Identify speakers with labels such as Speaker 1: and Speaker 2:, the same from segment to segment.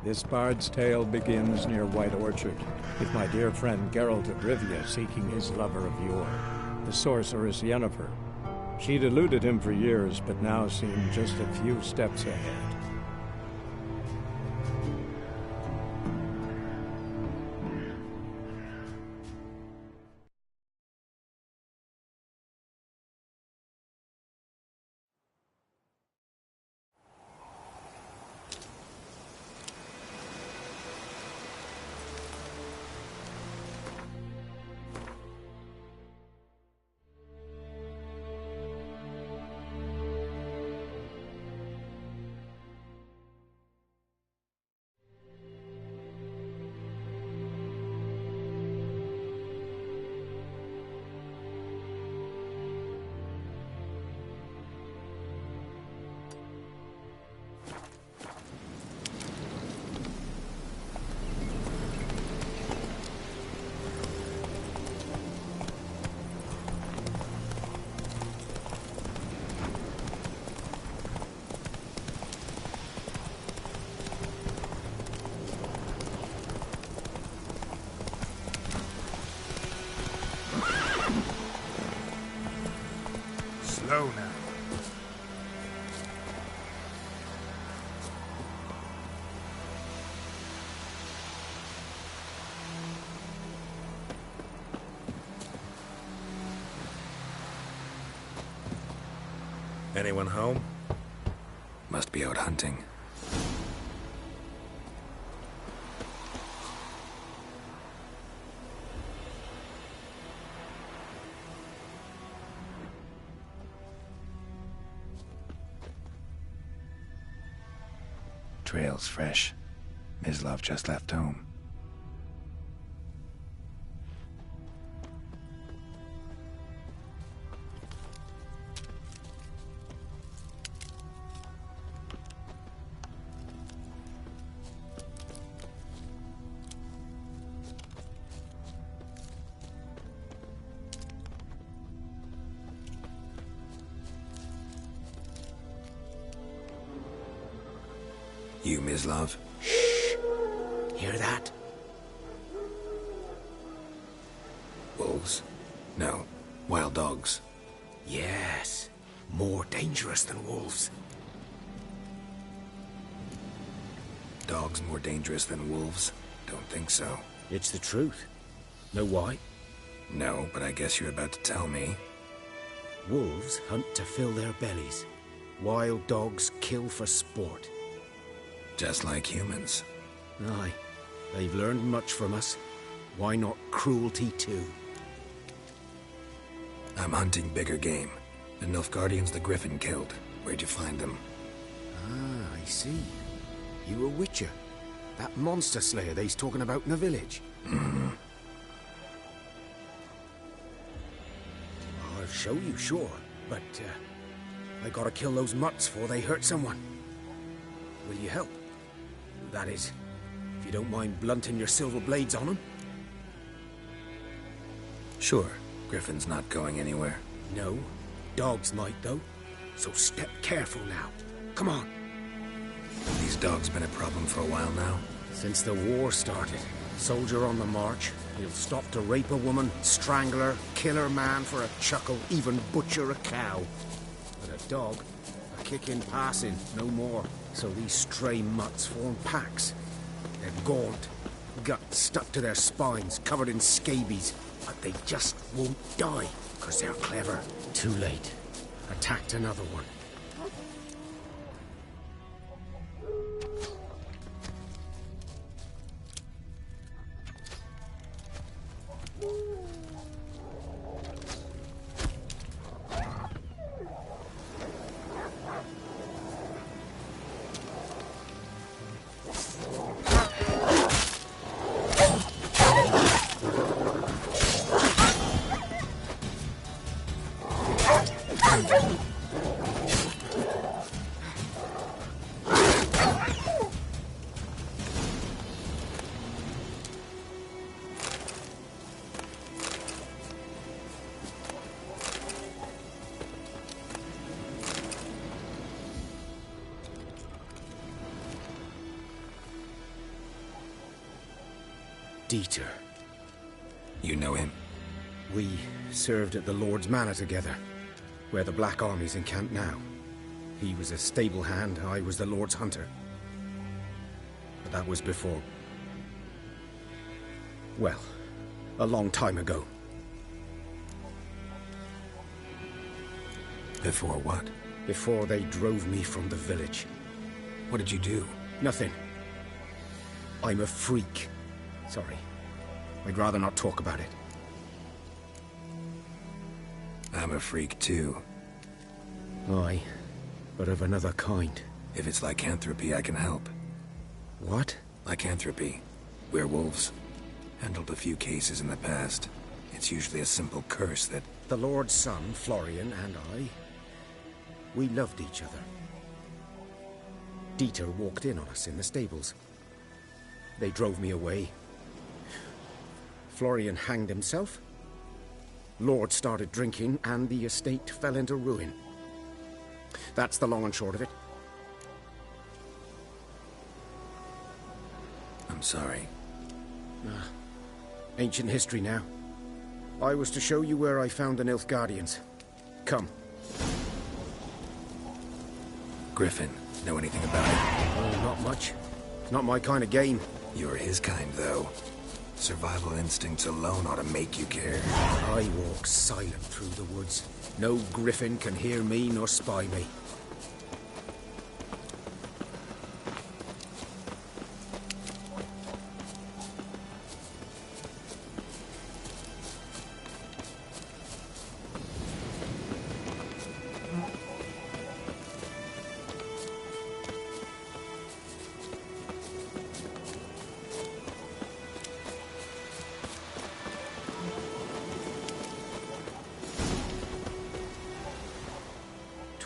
Speaker 1: This bard's tale begins near White Orchard, with my dear friend Geralt of Rivia seeking his lover of yore, the sorceress Yennefer. She'd eluded him for years, but now seemed just a few steps ahead.
Speaker 2: Slow now.
Speaker 3: Anyone home?
Speaker 4: Must be out hunting. Trail's fresh. Mislav just left home. You, Mislav?
Speaker 5: Shh! Hear that?
Speaker 4: Wolves? No. Wild dogs.
Speaker 5: Yes. More dangerous than wolves.
Speaker 4: Dogs more dangerous than wolves? Don't think so.
Speaker 5: It's the truth. Know why?
Speaker 4: No, but I guess you're about to tell me.
Speaker 5: Wolves hunt to fill their bellies. Wild dogs kill for sport.
Speaker 4: Just like humans.
Speaker 5: Aye. They've learned much from us. Why not cruelty too?
Speaker 4: I'm hunting bigger game. The Nilfgaardians the Griffin killed. Where'd you find them?
Speaker 5: Ah, I see. You a witcher. That monster slayer they's talking about in the village.
Speaker 4: Mm-hmm.
Speaker 5: I'll show you, sure. But, I gotta kill those mutts before they hurt someone. Will you help? That is, if you don't mind blunting your silver blades on them.
Speaker 4: Sure. Griffin's not going anywhere.
Speaker 5: No. Dogs might, though. So step careful now. Come on.
Speaker 4: These dogs been a problem for a while now?
Speaker 5: Since the war started. Soldier on the march. He'll stop to rape a woman, strangle her, kill her man for a chuckle, even butcher a cow. But a dog, a kick in passing, no more. So these stray mutts form packs. They're gaunt, guts stuck to their spines, covered in scabies. But they just won't die, because they're clever. Too late. Attacked another one. Dieter.
Speaker 4: You know him?
Speaker 5: We served at the Lord's Manor together, where the Black Army's encamped now. He was a stable hand, I was the Lord's hunter. But that was before... well, a long time ago.
Speaker 4: Before what?
Speaker 5: Before they drove me from the village.
Speaker 4: What did you do?
Speaker 5: Nothing. I'm a freak. Sorry. I'd rather not talk about it.
Speaker 4: I'm a freak too.
Speaker 5: Aye, but of another kind.
Speaker 4: If it's lycanthropy, I can help.
Speaker 5: What?
Speaker 4: Lycanthropy. Werewolves. Handled a few cases in the past. It's usually a simple curse that...
Speaker 5: The Lord's son, Florian, and I... we loved each other. Dieter walked in on us in the stables. They drove me away. Florian hanged himself. Lord started drinking, and the estate fell into ruin. That's the long and short of it.
Speaker 4: I'm sorry.
Speaker 5: Ancient history now. I was to show you where I found the Nilfgaardians. Come.
Speaker 4: Griffin, know anything about it?
Speaker 5: Oh, not much. It's not my kind of game.
Speaker 4: You're his kind, though. Survival instincts alone ought to make you care.
Speaker 5: I walk silent through the woods. No griffin can hear me nor spy me.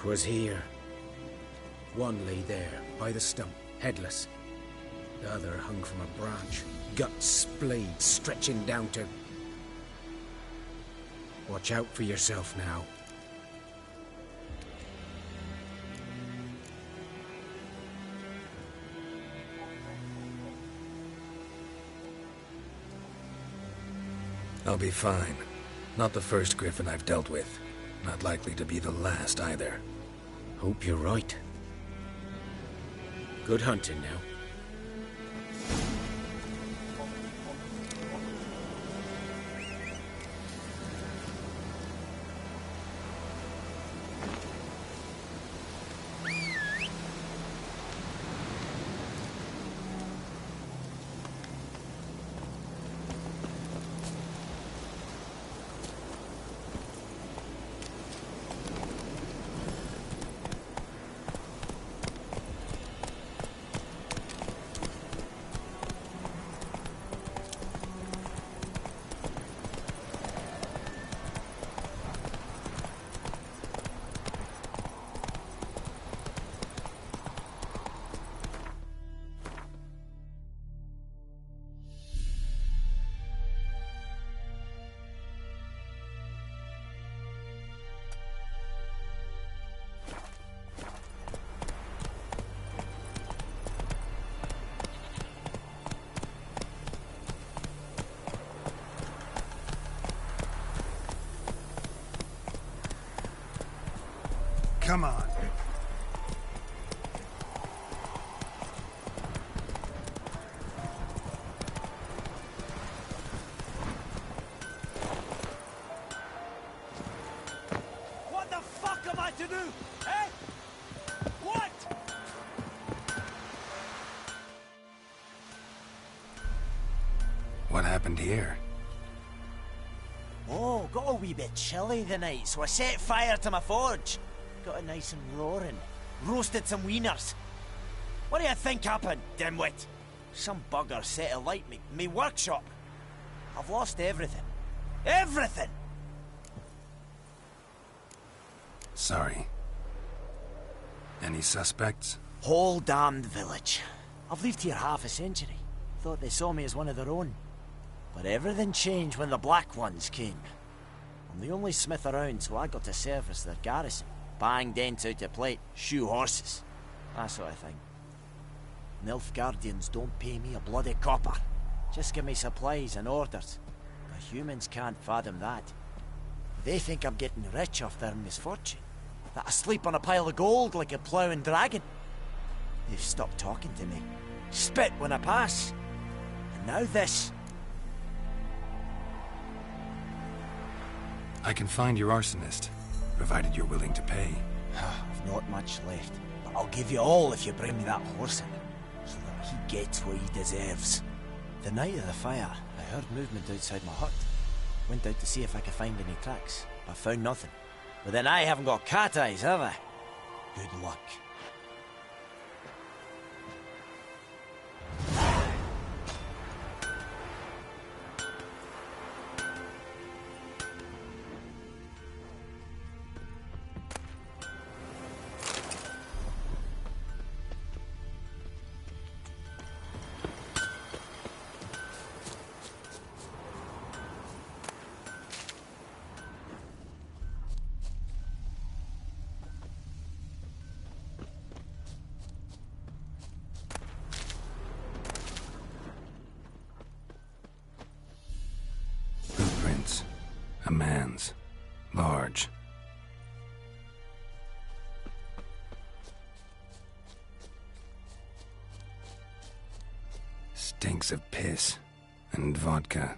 Speaker 5: Was here. One lay there, by the stump, headless. The other hung from a branch, guts splayed, stretching down to... Watch out for yourself now.
Speaker 4: I'll be fine. Not the first Griffin I've dealt with. Not likely to be the last, either.
Speaker 5: Hope you're right. Good hunting now.
Speaker 2: Come on.
Speaker 6: What the fuck am I to do? Eh? What?
Speaker 4: What happened here?
Speaker 6: Oh, got a wee bit chilly the night, so I set fire to my forge. Got it nice and roaring. Roasted some wieners. What do you think happened, dimwit? Some bugger set alight me workshop. I've lost everything. Everything!
Speaker 4: Sorry. Any suspects?
Speaker 6: Whole damned village. I've lived here half a century. Thought they saw me as one of their own. But everything changed when the Black Ones came. I'm the only smith around, so I got to service their garrison. Bang dents out of plate, shoe horses. That sort of thing. Nilfgaardians don't pay me a bloody copper. Just give me supplies and orders. The humans can't fathom that. They think I'm getting rich off their misfortune. That I sleep on a pile of gold like a ploughing dragon. They've stopped talking to me. Spit when I pass. And now this.
Speaker 4: I can find your arsonist, provided you're willing to pay.
Speaker 6: I've not much left, but I'll give you all if you bring me that horse in, so that he gets what he deserves. The night of the fire, I heard movement outside my hut. Went out to see if I could find any tracks, but found nothing. But then I haven't got cat eyes, have I? Good luck.
Speaker 4: A man's. Large. Stinks of piss and vodka.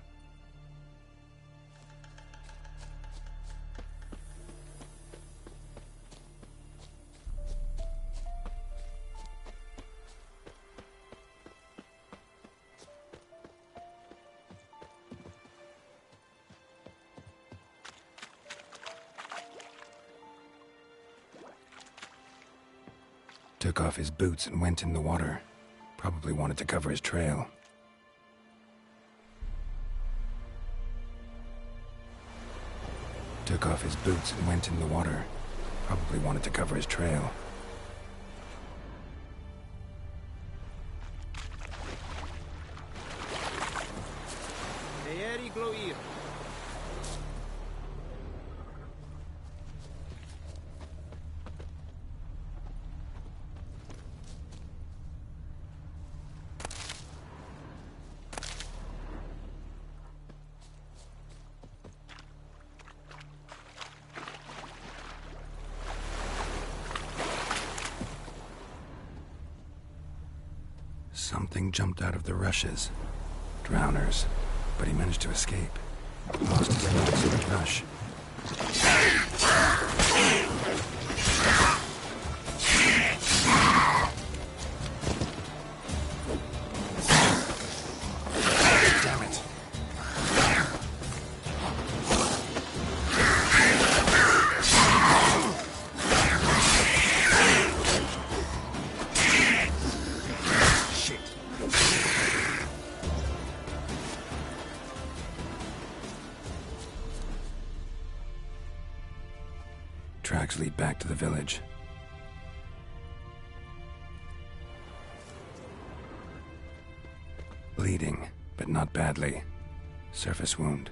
Speaker 4: Took off his boots and went in the water. Probably wanted to cover his trail. Took off his boots and went in the water. Probably wanted to cover his trail. Something jumped out of the rushes. Drowners. But he managed to escape. Lost his legs in the rush. Damn it. Tracks lead back to the village. Bleeding, but not badly. Surface wound.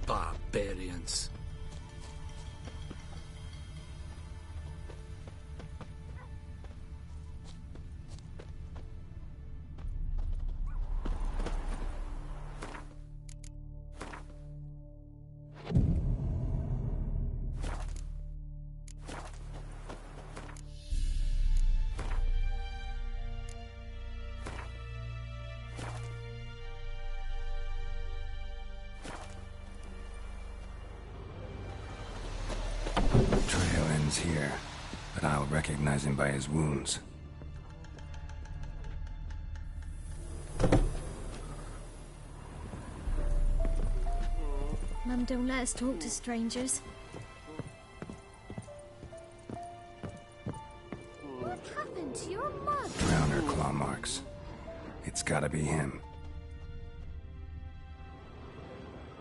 Speaker 7: Barbarians.
Speaker 4: Trail ends here, but I'll recognize him by his wounds.
Speaker 8: Mum, don't let us talk to strangers. What happened to your mug?
Speaker 4: Drowner claw marks. It's gotta be him.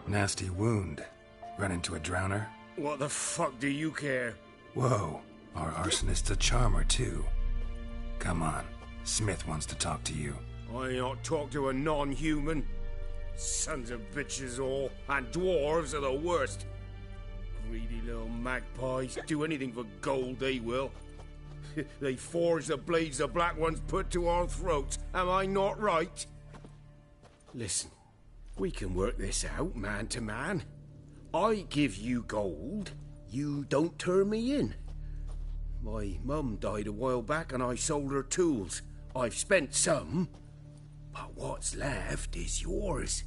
Speaker 4: Nasty wound. Run into a drowner?
Speaker 5: What the fuck do you care?
Speaker 4: Whoa, our arsonist's a charmer too. Come on, Smith wants to talk to you.
Speaker 5: I not talk to a non-human. Sons of bitches all, and dwarves are the worst. Greedy little magpies. Do anything for gold, they will. They forge the blades the Black Ones put to our throats. Am I not right? Listen, we can work this out, man to man. I give you gold, you don't turn me in. My mum died a while back and I sold her tools. I've spent some, but what's left is yours.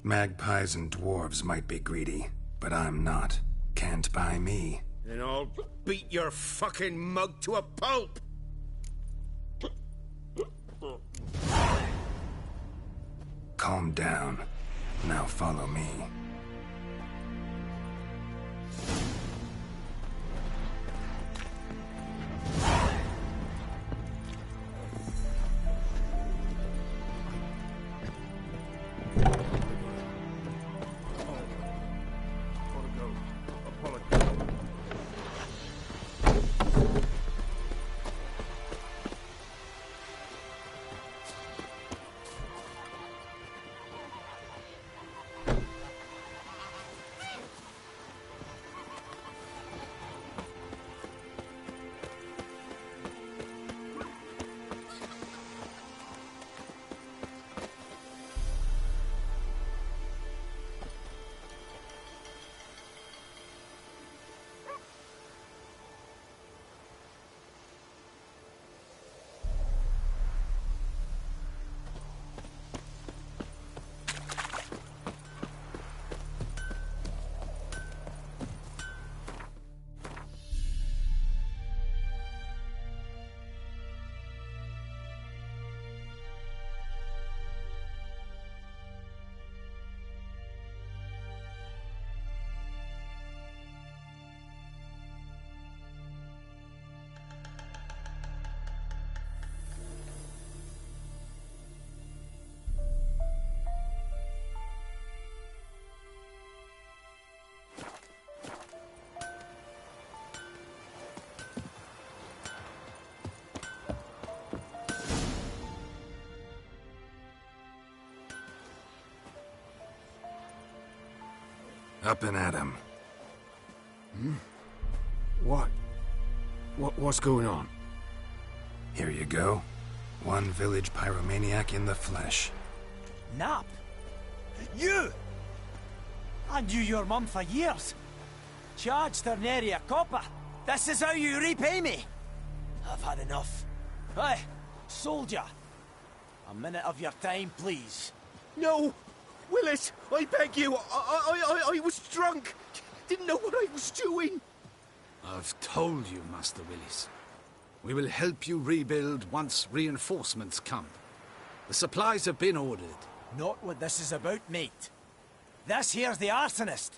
Speaker 4: Magpies and dwarves might be greedy, but I'm not. Can't buy me.
Speaker 5: Then I'll beat your fucking mug to a pulp!
Speaker 4: Calm down. Now follow me. Up and at 'em.
Speaker 5: What's going on?
Speaker 4: Here you go. One village pyromaniac in the flesh.
Speaker 6: Nap? You! I knew your mum for years. Charged her nary a copper. This is how you repay me. I've had enough. Hey, soldier. A minute of your time, please.
Speaker 5: No! Willis, I beg you, I was drunk. Didn't know what I was doing.
Speaker 7: I've told you, Master Willis. We will help you rebuild once reinforcements come. The supplies have been ordered.
Speaker 6: Not what this is about, mate. This here's the arsonist.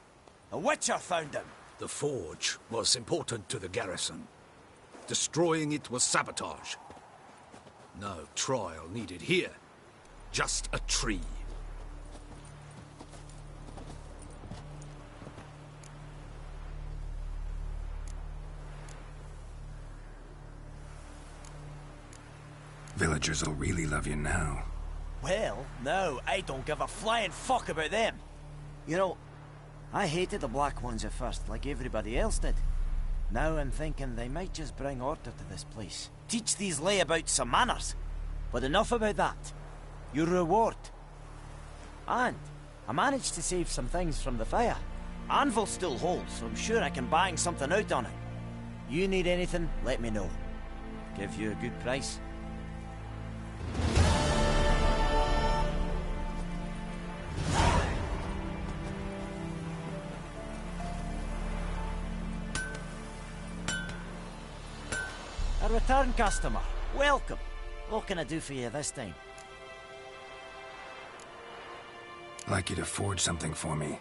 Speaker 6: A witcher found him.
Speaker 7: The forge was important to the garrison. Destroying it was sabotage. No trial needed here. Just a tree.
Speaker 4: Villagers will really love you now.
Speaker 6: Well, no, I don't give a flying fuck about them. You know, I hated the Black Ones at first, like everybody else did. Now I'm thinking they might just bring order to this place. Teach these layabouts some manners. But enough about that. Your reward. And I managed to save some things from the fire. Anvil still holds, so I'm sure I can bang something out on it. You need anything, let me know. Give you a good price. A return customer. Welcome. What can I do for you this time?
Speaker 4: I'd like you to forge something for me.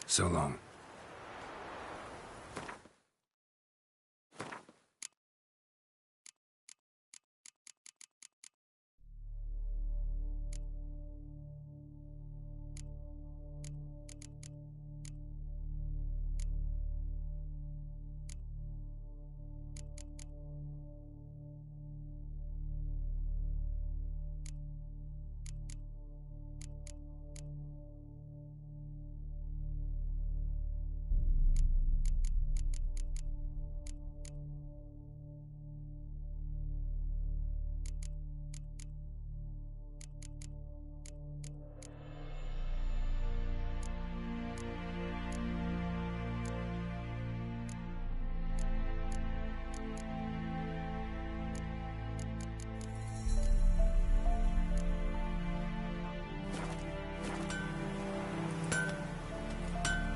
Speaker 4: So long.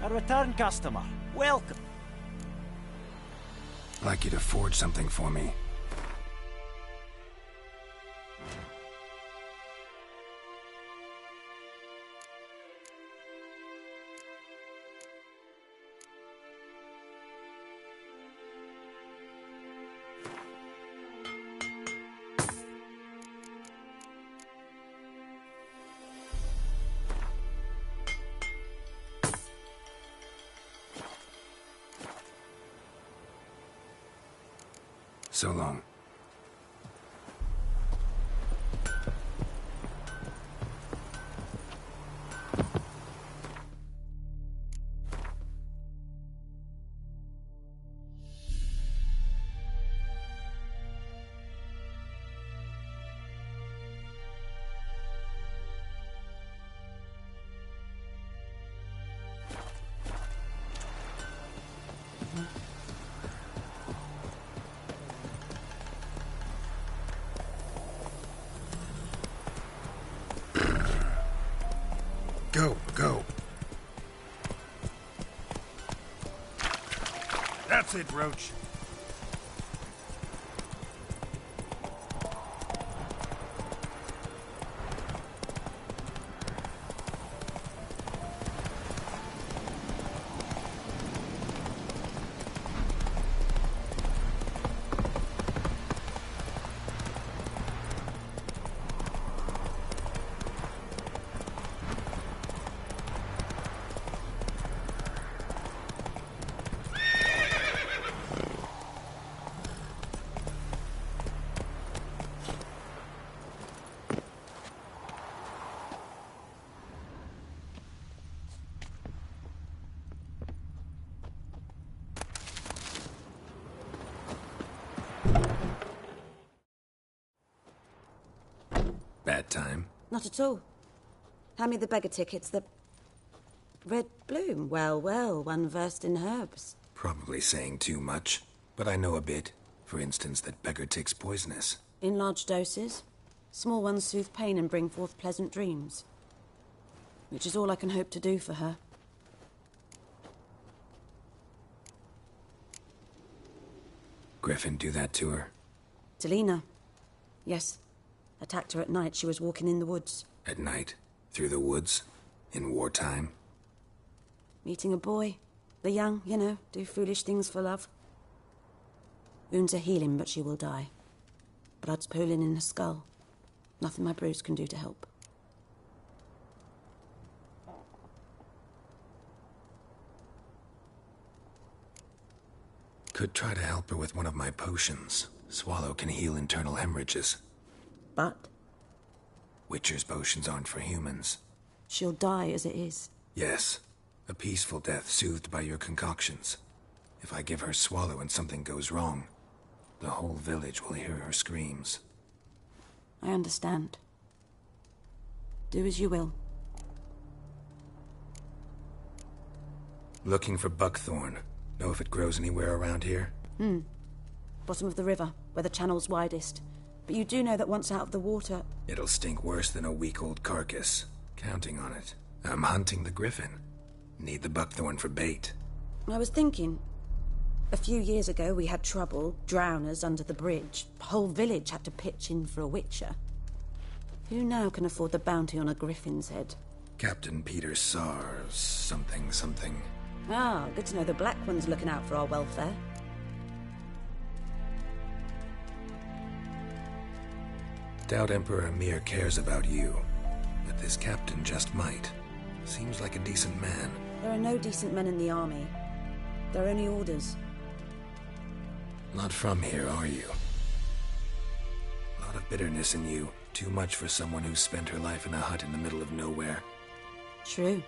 Speaker 6: A return customer. Welcome.
Speaker 4: I'd like you to forge something for me. So long. Go.
Speaker 2: That's it, Roach.
Speaker 4: Bad time?
Speaker 9: Not at all. Hand me the beggar tickets, the... Red Bloom. Well, one versed in herbs.
Speaker 4: Probably saying too much, but I know a bit. For instance, that beggar tick's poisonous.
Speaker 9: In large doses. Small ones soothe pain and bring forth pleasant dreams. Which is all I can hope to do for her.
Speaker 4: Griffin do that to her?
Speaker 9: Delina. Yes. Attacked her at night. She was walking in the woods.
Speaker 4: At night? Through the woods? In wartime?
Speaker 9: Meeting a boy. The young, you know, do foolish things for love. Wounds are healing, but she will die. Blood's pooling in her skull. Nothing my bruise can do to help.
Speaker 4: Could try to help her with one of my potions. Swallow can heal internal hemorrhages.
Speaker 9: But?
Speaker 4: Witcher's potions aren't for humans.
Speaker 9: She'll die as it is.
Speaker 4: Yes. A peaceful death soothed by your concoctions. If I give her Swallow and something goes wrong, the whole village will hear her screams.
Speaker 9: I understand. Do as you will.
Speaker 4: Looking for buckthorn. Know if it grows anywhere around here?
Speaker 9: Bottom of the river, where the channel's widest. But you do know that once out of the water...
Speaker 4: It'll stink worse than a week-old carcass. Counting on it. I'm hunting the griffin. Need the buckthorn for bait.
Speaker 9: I was thinking... A few years ago we had trouble, drowners under the bridge. The whole village had to pitch in for a witcher. Who now can afford the bounty on a griffin's head?
Speaker 4: Captain Peter Sars, something.
Speaker 9: Ah, good to know the Black One's looking out for our welfare.
Speaker 4: Doubt Emperor Emhyr cares about you, but this captain just might. Seems like a decent man.
Speaker 9: There are no decent men in the army. There are only orders.
Speaker 4: Not from here, are you? A lot of bitterness in you. Too much for someone who spent her life in a hut in the middle of nowhere.
Speaker 9: True.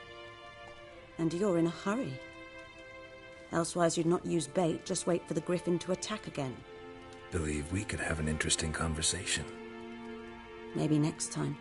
Speaker 9: And you're in a hurry. Elsewise you'd not use bait, just wait for the Griffin to attack again.
Speaker 4: Believe we could have an interesting conversation.
Speaker 9: Maybe next time.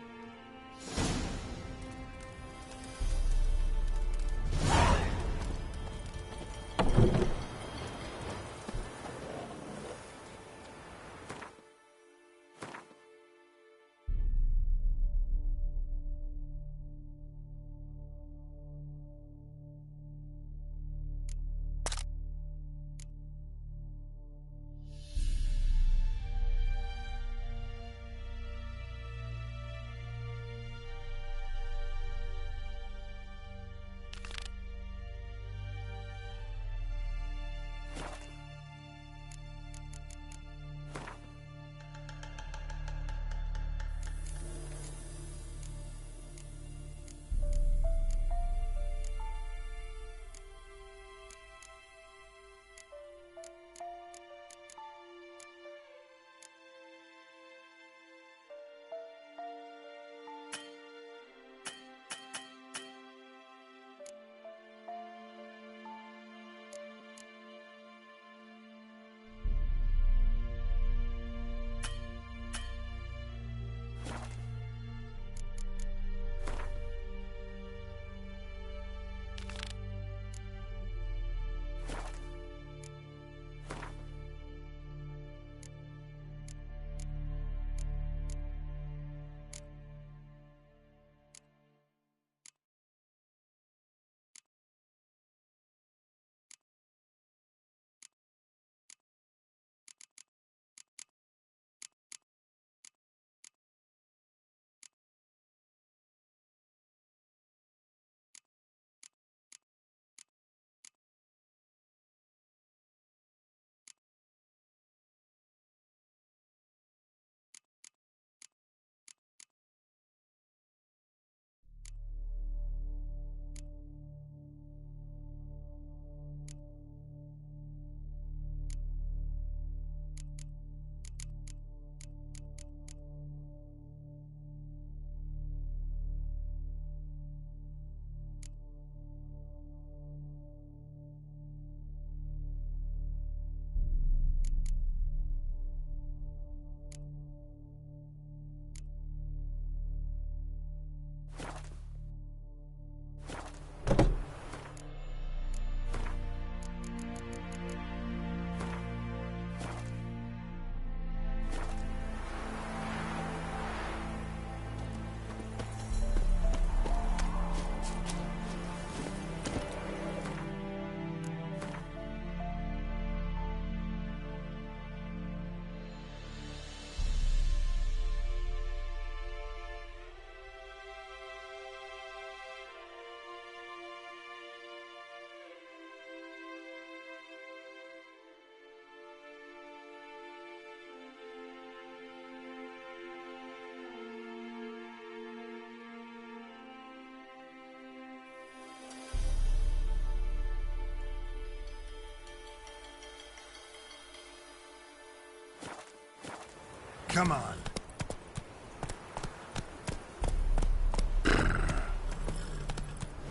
Speaker 2: Come on.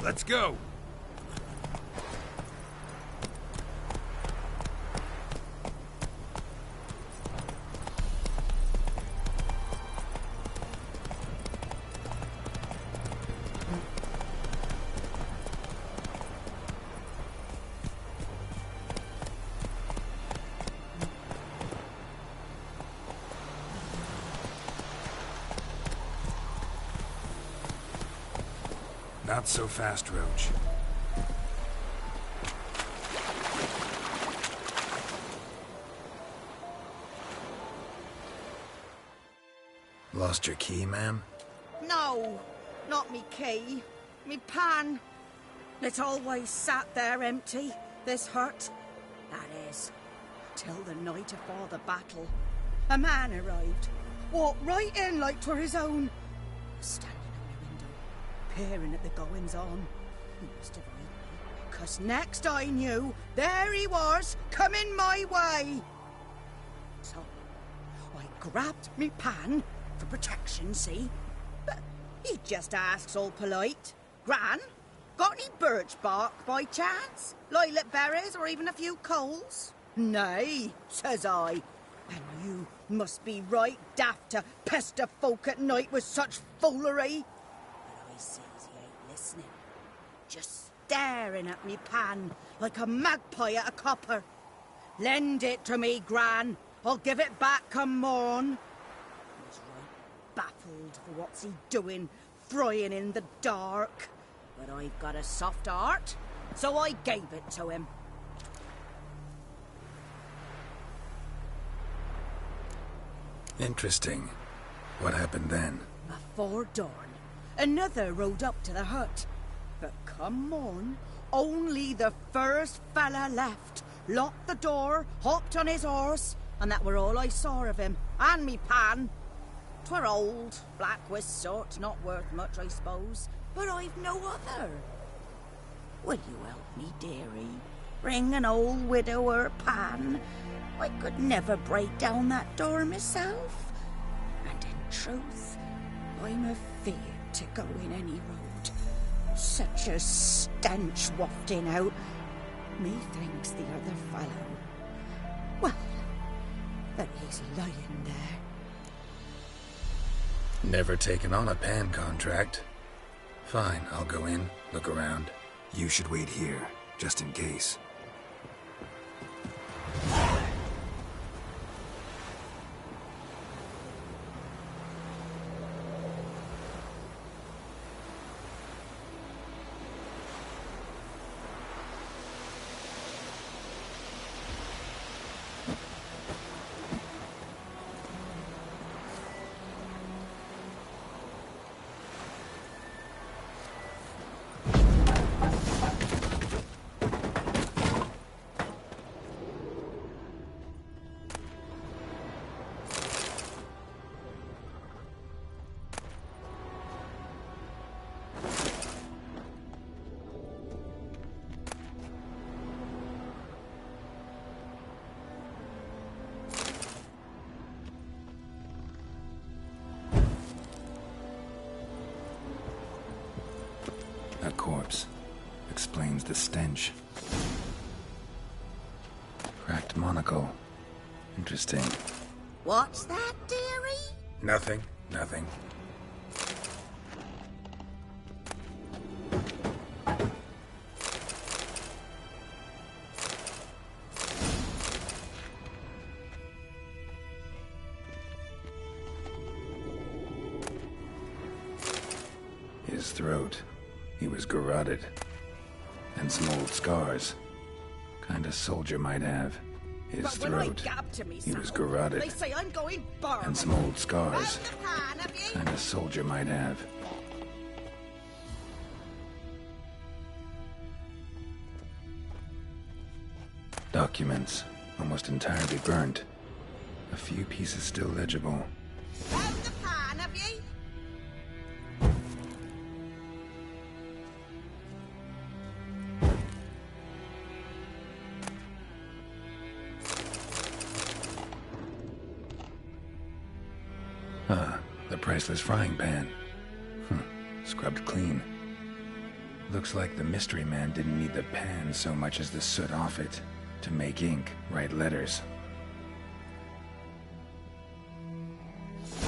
Speaker 2: Let's go. Not so fast, Roach.
Speaker 4: Lost your key, ma'am?
Speaker 10: No, not me key. Me pan. It always sat there empty, this hut. That is, till the night afore the battle. A man arrived, walked right in like 'twere his own. Standing at my window, peering at the goings-on. He must have heard me, 'cause next I knew, there he was, coming my way. So, I grabbed me pan, for protection, see? But he just asks all polite, Gran, got any birch bark by chance? Lilac berries or even a few coals? Nay, says I. And you must be right daft to pester folk at night with such foolery. But I sees he ain't listening. Just staring at me pan like a magpie at a copper. Lend it to me, Gran. I'll give it back come morn. He's right baffled for what's he doing, frying in the dark. But I've got a soft heart, so I gave it to him.
Speaker 4: Interesting. What happened then?
Speaker 10: Before dawn, another rode up to the hut. But come morn, only the first fella left. Locked the door, hopped on his horse, and that were all I saw of him, and me pan. 'Twere old, black with soot, not worth much, I suppose, but I've no other. Will you help me, dearie? Bring an old widower pan. I could never break down that door myself. And in truth, I'm afeard to go in any road. Such a stench wafting out. Methinks the other fellow, well, that he's lying there.
Speaker 4: Never taken on a pan contract. Fine, I'll go in, look around.
Speaker 2: You should wait here, just in case.
Speaker 4: A corpse. Explains the stench. Cracked monocle. Interesting.
Speaker 10: What's that, dearie?
Speaker 4: Nothing. His throat. He was garroted. And some old scars. Kind of soldier might have. His
Speaker 10: but
Speaker 4: throat.
Speaker 10: When I gab to me,
Speaker 4: he was
Speaker 10: Samuel,
Speaker 4: garroted.
Speaker 10: They say I'm going barman.
Speaker 4: And some old scars.
Speaker 10: Round the pan, have ye?
Speaker 4: Kind of soldier might have. Documents. Almost entirely burnt. A few pieces still legible.
Speaker 10: Round the pan, have ye?
Speaker 4: The priceless frying pan. Scrubbed clean. Looks like the mystery man didn't need the pan so much as the soot off it to make ink, write letters.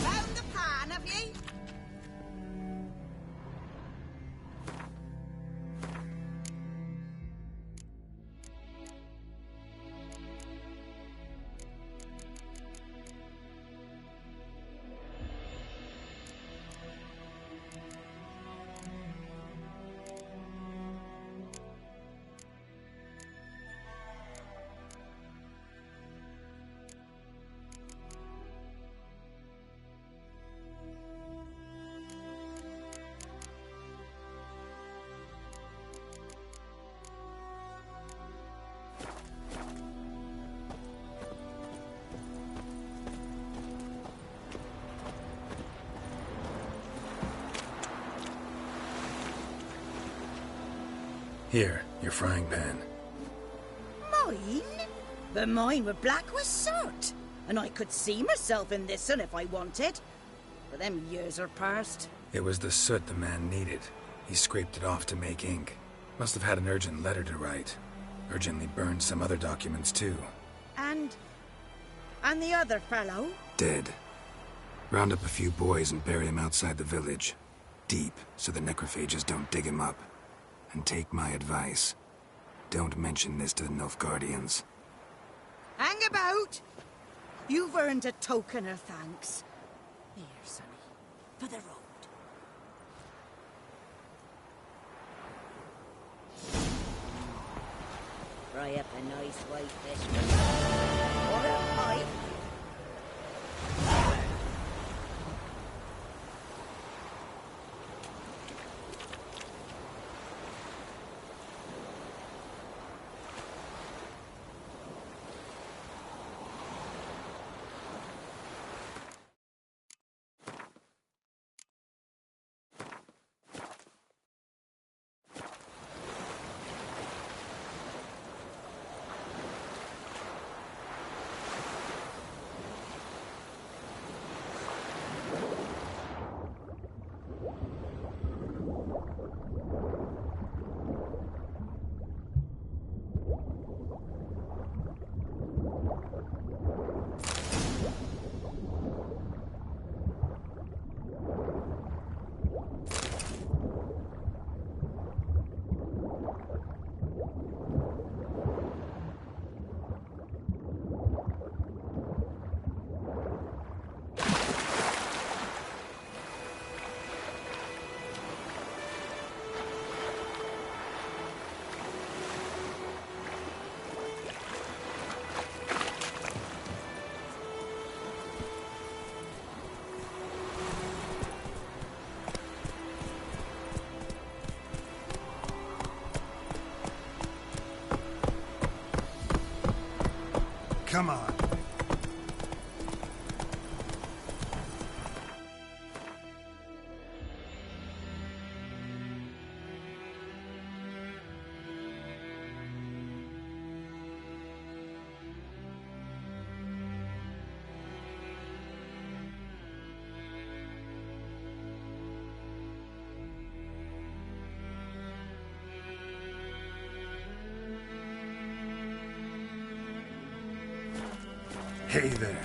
Speaker 10: Round the pan, have ye?
Speaker 4: Here, your frying pan.
Speaker 10: Mine? But mine were black with soot. And I could see myself in this one if I wanted. But them years are past.
Speaker 4: It was the soot the man needed. He scraped it off to make ink. Must have had an urgent letter to write. Urgently burned some other documents too.
Speaker 10: And the other fellow?
Speaker 2: Dead. Round up a few boys and bury him outside the village. Deep, so the necrophages don't dig him up. And take my advice. Don't mention this to the Nilfgaardians.
Speaker 10: Hang about! You've earned a token of thanks. Here, sonny, for the road. Fry up a nice white fish for me. Or a pipe.
Speaker 2: Come on.
Speaker 4: Hey there.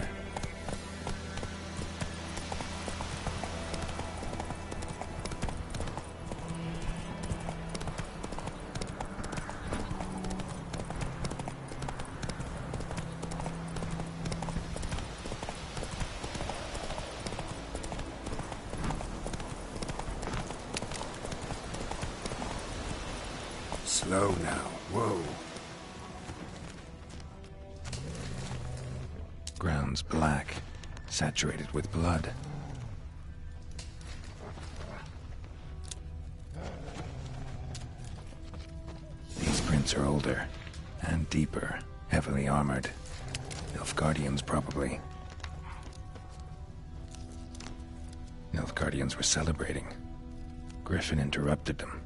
Speaker 2: Slow now. Whoa.
Speaker 4: Ground's black, saturated with blood. These prints are older and deeper, heavily armored. Nilfgaardians, probably. Nilfgaardians were celebrating. Griffin interrupted them.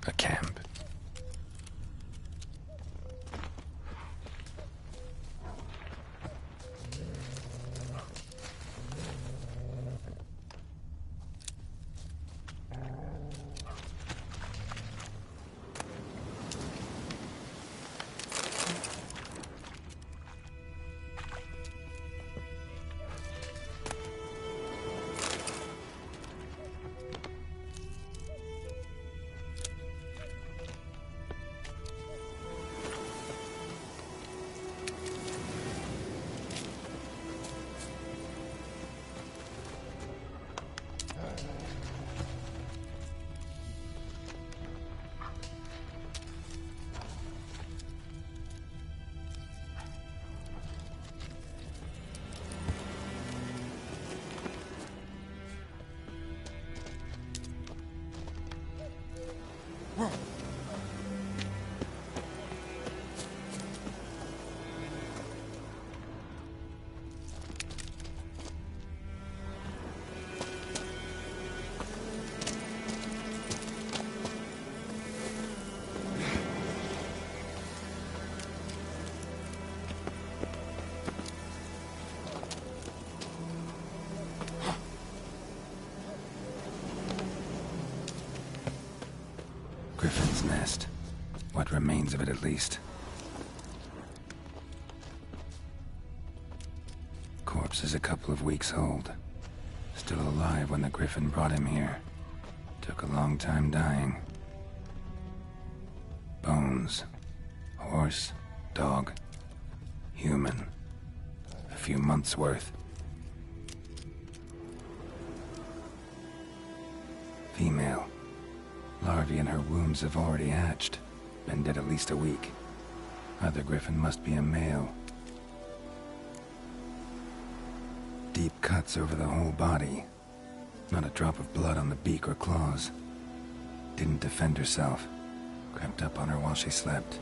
Speaker 4: A camp. Griffin's nest. What remains of it, at least. Corpse is a couple of weeks old. Still alive when the Griffin brought him here. Took a long time dying. Bones. Horse, dog, human. A few months' worth. Female. Larvae in her wombs have already hatched. Been dead at least a week. Other Griffin must be a male. Deep cuts over the whole body. Not a drop of blood on the beak or claws. Didn't defend herself. Crept up on her while she slept.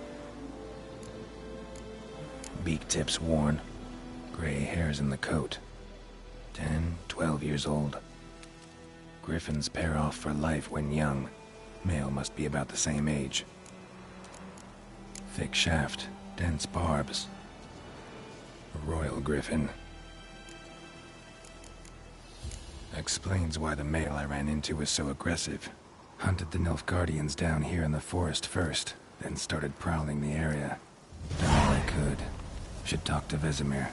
Speaker 4: Beak tips worn. Gray hairs in the coat. 10, 12 years old. Griffins pair off for life when young. Male must be about the same age. Thick shaft, dense barbs. A royal griffin. Explains why the male I ran into was so aggressive. Hunted the Nilfgaardians down here in the forest first, then started prowling the area. Done all I could. Should talk to Vesemir.